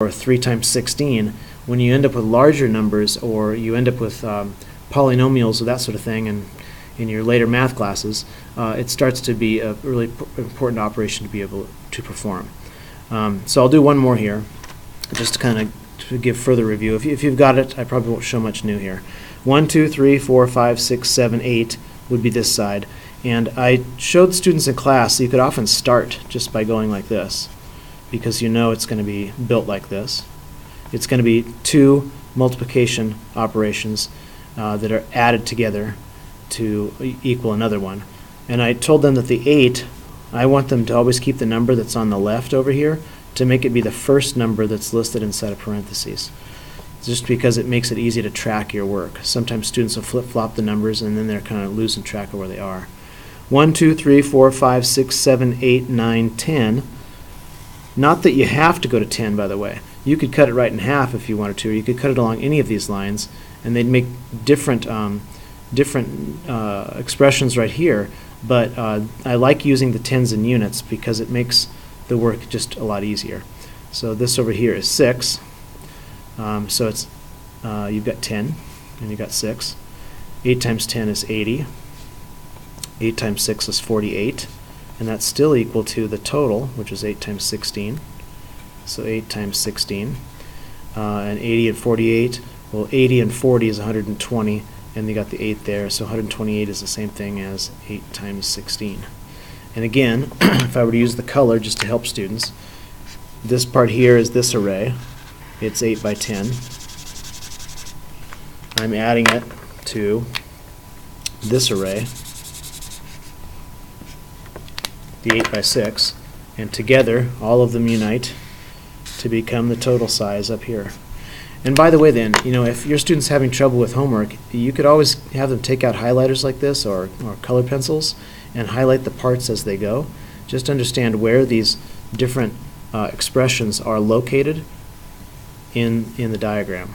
or 3 times 16, when you end up with larger numbers or you end up with polynomials or that sort of thing in your later math classes, it starts to be a really important operation to be able to perform. So I'll do one more here, just to kind of give further review. If you've got it, I probably won't show much new here. 1, 2, 3, 4, 5, 6, 7, 8 would be this side. And I showed students in class you could often start just by going like this, because you know it's going to be built like this. It's going to be 2 multiplication operations that are added together to equal another one. And I told them that the 8, I want them to always keep the number that's on the left over here to make it be the first number that's listed inside of parentheses, just because it makes it easy to track your work. Sometimes students will flip-flop the numbers and then they're kind of losing track of where they are. 1, 2, 3, 4, 5, 6, 7, 8, 9, 10. Not that you have to go to 10, by the way. You could cut it right in half if you wanted to, or you could cut it along any of these lines, and they'd make different expressions right here. But I like using the tens and units because it makes the work just a lot easier. So this over here is 6. So it's you've got 10 and you've got 6. 8 times 10 is 80. 8 times 6 is 48. And that's still equal to the total, which is 8 times 16. So 8 times 16. And 80 and 48, well, 80 and 40 is 120, and you got the 8 there, so 128 is the same thing as 8 times 16. And again, if I were to use the color just to help students, this part here is this array. It's 8 by 10. I'm adding it to this array, the 8 by 6, and together all of them unite to become the total size up here. And by the way then, you know, if your student's having trouble with homework, you could always have them take out highlighters like this or color pencils and highlight the parts as they go. Just understand where these different expressions are located in the diagram.